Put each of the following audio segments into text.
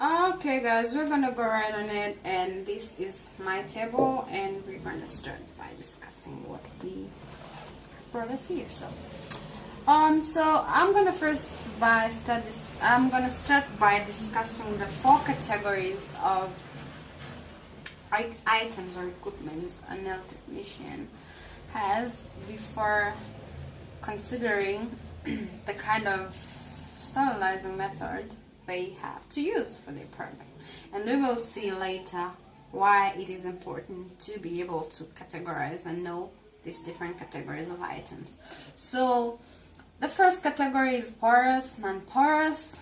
Okay guys, we're gonna go right on it, and this is my table, and we're gonna start by discussing what we has brought us here. So I'm gonna start by discussing the four categories of items or equipment a nail technician has before considering the kind of sterilizing method they have to use for their product. And we will see later why it is important to be able to categorize and know these different categories of items. So the first category is porous, non-porous,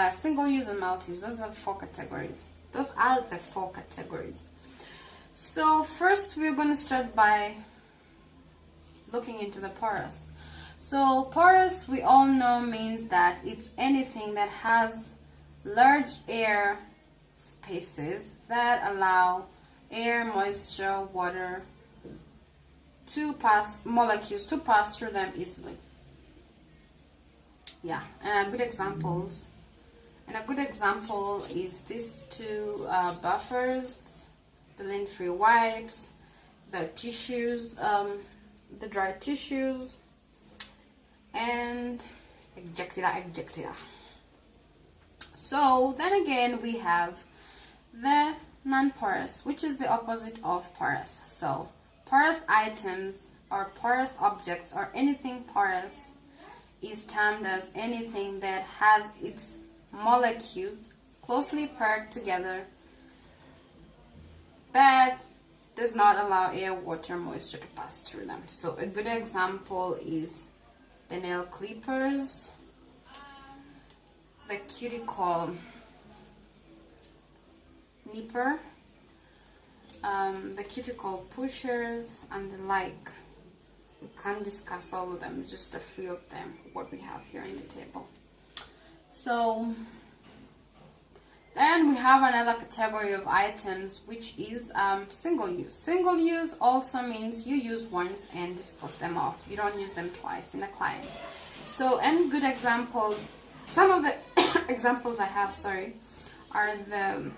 single-use, and multi-use. Those are the four categories. So first we're going to start by looking into the porous. So porous, we all know, means that it's anything that has large air spaces that allow air, moisture, water molecules to pass through them easily. Yeah, and a good example is these two buffers, the lint-free wipes, the tissues, the dry tissues, and ejectila. So then again we have the non-porous, which is the opposite of porous. So porous items or porous objects or anything porous is termed as anything that has its molecules closely packed together that does not allow air, water, moisture to pass through them. So a good example is the nail clippers, the cuticle nipper, the cuticle pushers, and the like. We can't discuss all of them, just a few of them, what we have here on the table. So then we have another category of items, which is single use. Single use also means you use once and dispose them off. You don't use them twice in a client. So, and good example, some of the examples I have, are the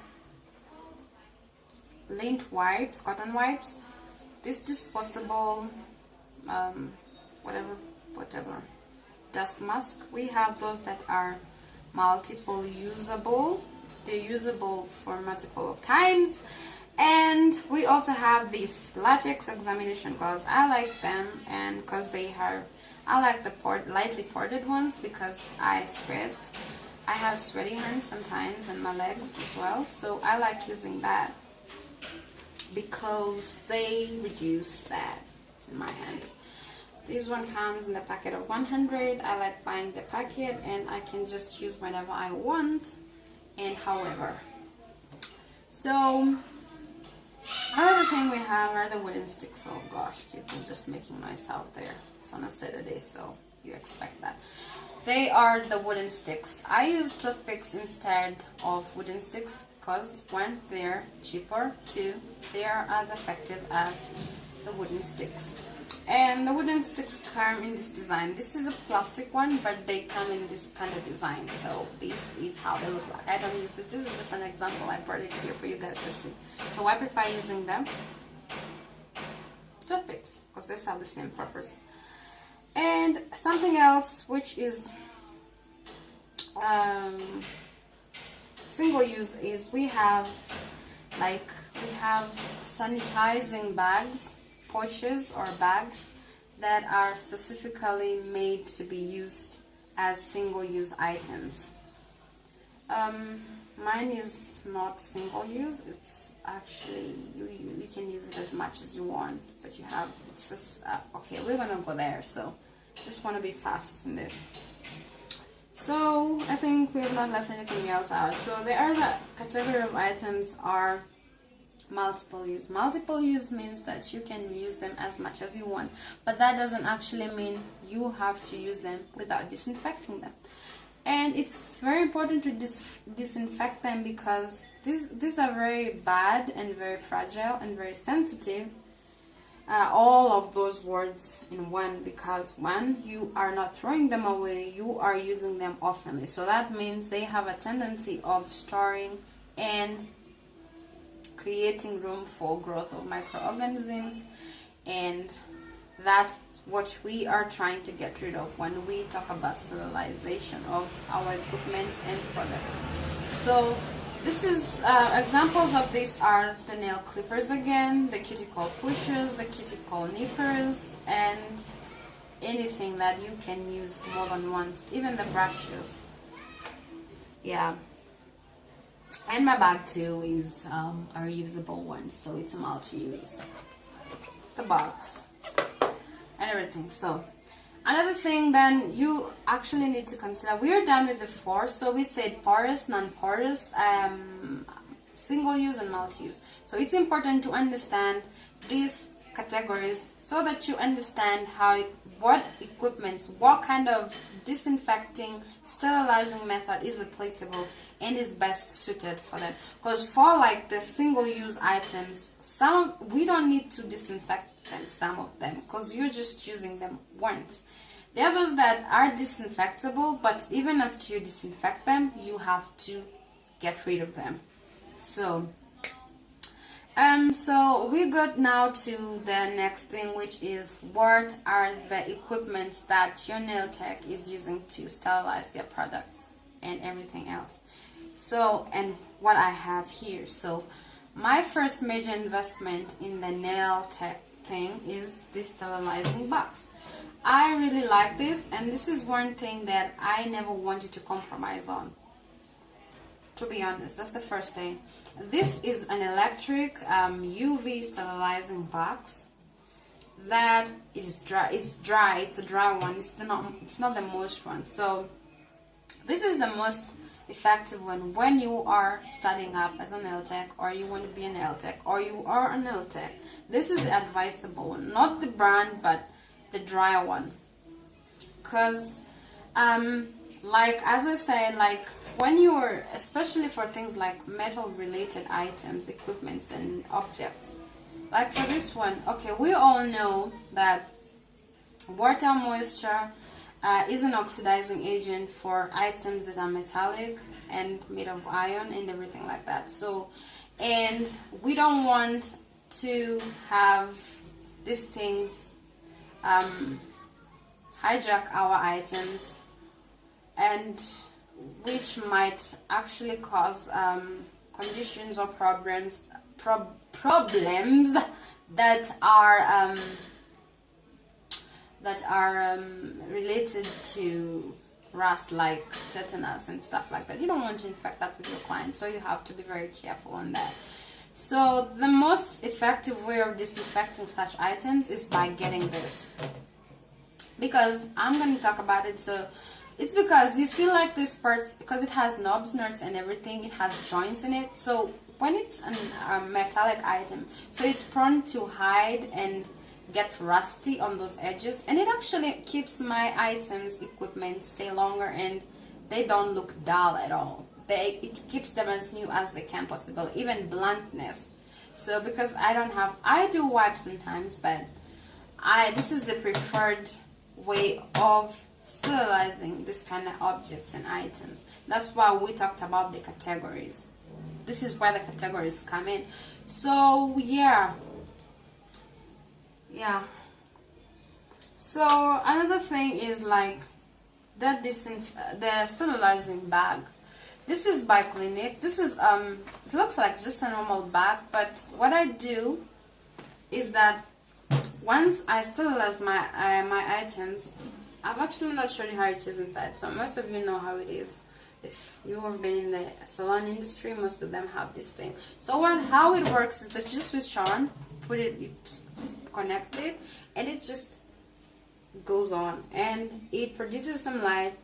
lint wipes, cotton wipes, this disposable, whatever, dust mask. We have those that are multiple usable. They're usable for multiple of times. And we also have these latex examination gloves. I like them, and because I like the lightly ported ones because I sweat. I have sweaty hands sometimes and my legs as well, so I like using that because they reduce that in my hands. This one comes in a packet of 100. I like buying the packet, and I can just choose whenever I want and however. So another thing we have are the wooden sticks. Oh gosh, kids are just making noise out there. It's on a Saturday, so you expect that. They are the wooden sticks. I use toothpicks instead of wooden sticks because one, they're cheaper, two, they are as effective as the wooden sticks. And the wooden sticks come in this design. This is a plastic one, but they come in this kind of design. So this is how they look like. I don't use this. This is just an example. I brought it here for you guys to see. So I prefer using them toothpicks because they serve the same purpose. And something else which is single use is we have sanitizing bags, pouches or bags that are specifically made to be used as single-use items. Mine is not single-use. It's actually you can use it as much as you want, but you have okay, we're gonna go there, so just want to be fast in this. So I think we have not left anything else out. So the other category of items are multiple use. Multiple use means that you can use them as much as you want, but that doesn't actually mean you have to use them without disinfecting them. And it's very important to disinfect them because these are very bad and very fragile and very sensitive, all of those words in one, because one, you are not throwing them away, you are using them oftenly. So that means they have a tendency of storing and creating room for growth of microorganisms, and that's what we are trying to get rid of when we talk about sterilization of our equipment and products. So this is examples of this are the nail clippers again, the cuticle pushers, the cuticle nippers, and anything that you can use more than once, even the brushes. Yeah. And my bag too is a reusable one, so it's a multi-use. The box and everything. So another thing then you actually need to consider, we are done with the 4. So we said porous, non-porous, single use and multi-use. So it's important to understand these categories so that you understand what equipments, what kind of disinfecting, sterilizing method is applicable and is best suited for them. Because for like the single-use items, we don't need to disinfect them, some of them, because you're just using them once. There are those that are disinfectable, but even after you disinfect them, you have to get rid of them. So we got now to the next thing, which is what are the equipments that your nail tech is using to sterilize their products and everything else. So, and what I have here. So my first major investment in the nail tech thing is this sterilizing box. I really like this, and this is one thing that I never wanted to compromise on, to be honest. That's the first thing. This is an electric UV sterilizing box that is dry. It's dry. It's a dry one. It's not the moist one. So this is the most effective one when you are starting up as a nail tech, or you want to be a nail tech, or you are a nail tech. This is the advisable one, not the brand, but the dry one. Because like as I said, like when you're, especially for things like metal related items, equipments and objects, like for this one, okay, we all know that water moisture is an oxidizing agent for items that are metallic and made of iron and everything like that. So, and we don't want to have these things hijack our items, and which might actually cause conditions or problems that are related to rust, like tetanus and stuff like that. You don't want to infect that with your client, so you have to be very careful on that. So the most effective way of disinfecting such items is by getting this, because I'm going to talk about it. So it's because you see, like this parts, because it has knobs, nuts and everything, it has joints in it. So when it's a metallic item, so it's prone to hide and get rusty on those edges, and it actually keeps my items, equipment, stay longer, and they don't look dull at all. It keeps them as new as they can possibly, even bluntness. So because I do wipe sometimes, but this is the preferred way of sterilizing this kind of objects and items. That's why we talked about the categories. This is where the categories come in. So yeah. So another thing is like the sterilizing bag. This is by Clinique. This is it looks like just a normal bag, but what I do is that once I sterilize my items, I've actually not shown you how it is inside, so most of you know how it is. If you have been in the salon industry, most of them have this thing. So how it works is that you just switch on, connect it, and it just goes on, and it produces some light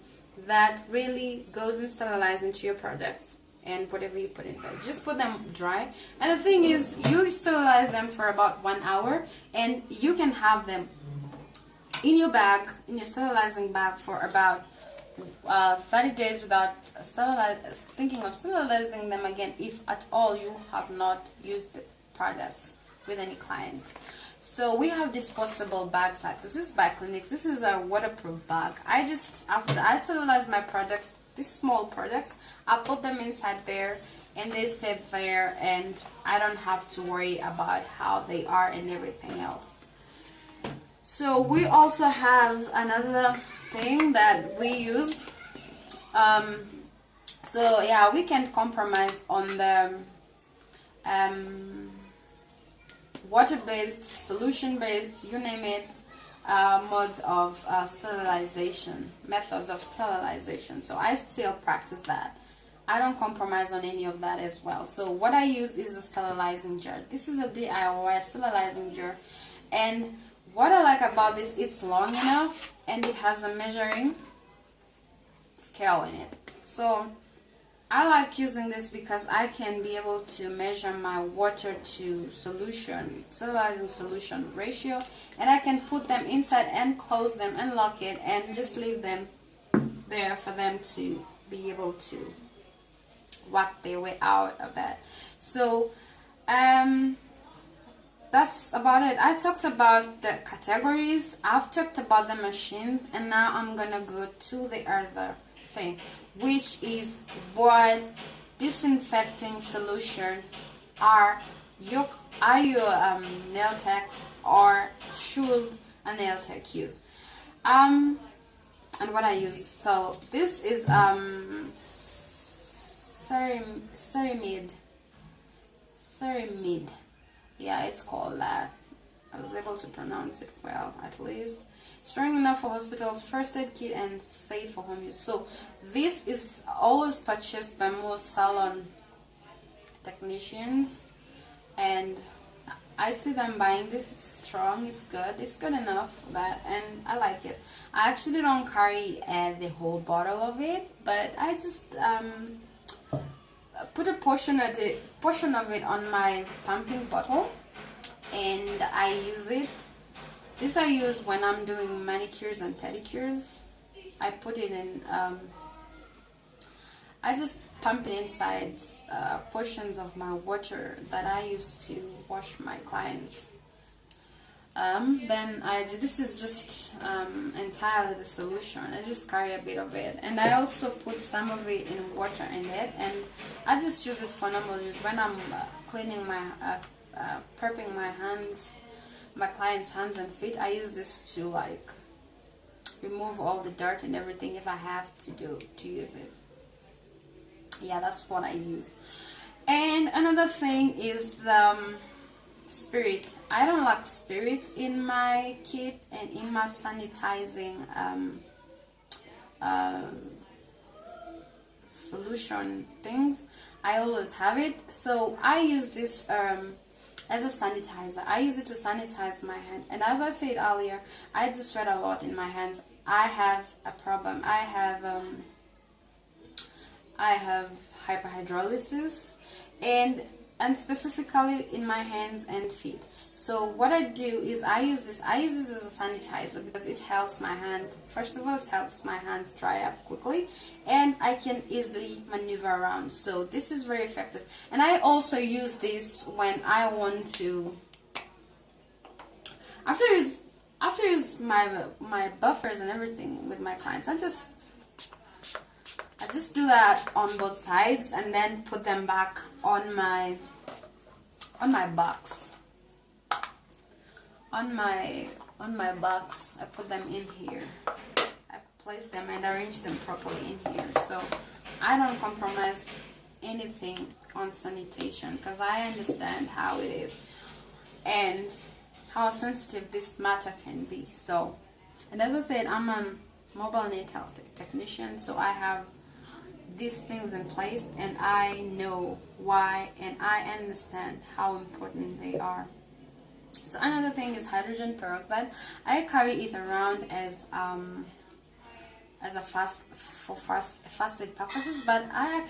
that really goes and sterilizes into your products and whatever you put inside. Just put them dry, and the thing is, you sterilize them for about 1 hour, and you can have them in your bag, in your sterilizing bag, for about 30 days without thinking of sterilizing them again, if at all you have not used the products with any client. So we have disposable bags like this. This is by Clinics. This is a waterproof bag. I just, after I sterilize my products, these small products, I put them inside there and they sit there, and I don't have to worry about how they are and everything else. So we also have another thing that we use. So yeah, we can't compromise on the water-based, solution-based, you name it, modes of sterilization, methods of sterilization. So I still practice that. I don't compromise on any of that as well. So what I use is the sterilizing jar. This is a DIY sterilizing jar, and what I like about this, it's long enough and it has a measuring scale in it. So I like using this because I can be able to measure my water to solution, sterilizing solution ratio, and I can put them inside and close them and lock it and just leave them there for them to be able to work their way out of that. So that's about it. I talked about the categories, I've talked about the machines, and now I'm gonna go to the other thing, which is what disinfecting solution are your nail techs, or should a nail tech use, and what I use. So this is ceramide, yeah, it's called that. I was able to pronounce it well, at least. Strong enough for hospitals, first aid kit, and safe for home use. So this is always purchased by most salon technicians, and I see them buying this. It's strong, it's good enough for that, and I like it. I actually don't carry the whole bottle of it, but I just put a portion of it on my pumping bottle, and I use it. This I use when I'm doing manicures and pedicures. I put it in, I just pump it inside portions of my water that I use to wash my clients. Then this is just entirely the solution. I just carry a bit of it, and I also put some of it in water in it, and I just use it for normal use when I'm cleaning my, prepping my hands, my clients' hands and feet. I use this to like remove all the dirt and everything if I have to use it. Yeah, that's what I use. And another thing is the spirit. I don't like spirit in my kit and in my sanitizing solution things. I always have it, so I use this as a sanitizer. I use it to sanitize my hand, and as I said earlier, I do sweat a lot in my hands. I have a problem. I have hyperhidrolysis, and specifically in my hands and feet. So what I do is I use this as a sanitizer because it helps my hand. First of all, it helps my hands dry up quickly, and I can easily maneuver around. So this is very effective. And I also use this when I want to, after I use my buffers and everything with my clients, I just do that on both sides and then put them back on my box. On my box, I put them in here. I place them and arrange them properly in here. So I don't compromise anything on sanitation because I understand how it is and how sensitive this matter can be. So, and as I said, I'm a mobile natal technician, so I have these things in place, and I know why, and I understand how important they are. So another thing is hydrogen peroxide. I carry it around as a fast aid purposes, but I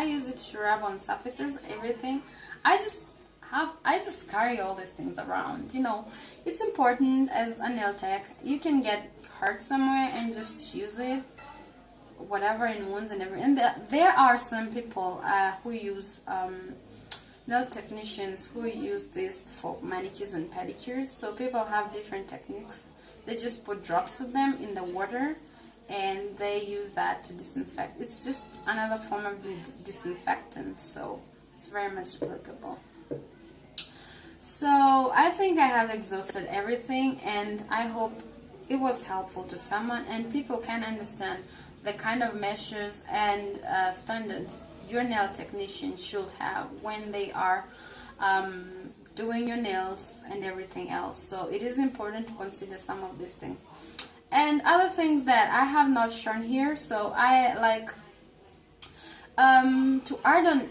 use it to rub on surfaces, everything. I just carry all these things around. You know, it's important as a nail tech. You can get hurt somewhere and just use it, whatever, in wounds and everything. And there are some people who use nail technicians who use this for manicures and pedicures. So people have different techniques. They just put drops of them in the water and they use that to disinfect. It's just another form of disinfectant, so it's very much applicable. So I think I have exhausted everything, and I hope it was helpful to someone and people can understand the kind of measures and standards your nail technician should have when they are doing your nails and everything else. So it is important to consider some of these things. And other things that I have not shown here, so I like to add on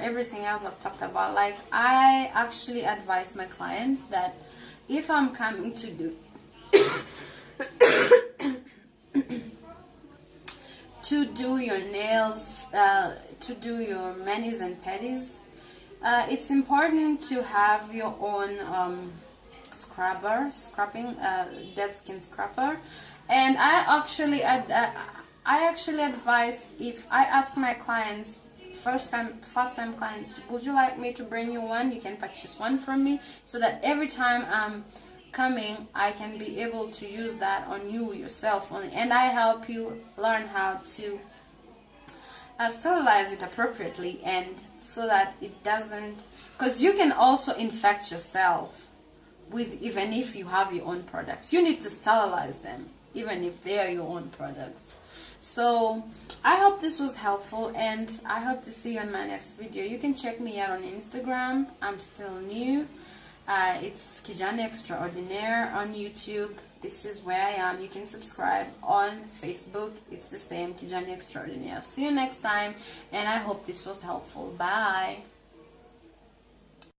everything else I've talked about. Like, I actually advise my clients that if I'm coming to do to do your nails, to do your manis and pedis, it's important to have your own scrubbing, dead skin scrubber. And I actually advise, if I ask my clients, first time clients, would you like me to bring you one? You can purchase one from me, so that every time I'm coming, I can be able to use that on you yourself only, and I help you learn how to sterilize it appropriately, and so that it doesn't, because you can also infect yourself with, even if you have your own products. You need to sterilize them even if they are your own products. So I hope this was helpful, and I hope to see you on my next video. You can check me out on Instagram. I'm still new. It's Kijani Extraordinaire on YouTube. This is where I am. You can subscribe on Facebook. It's the same, Kijani Extraordinaire. See you next time, and I hope this was helpful. Bye.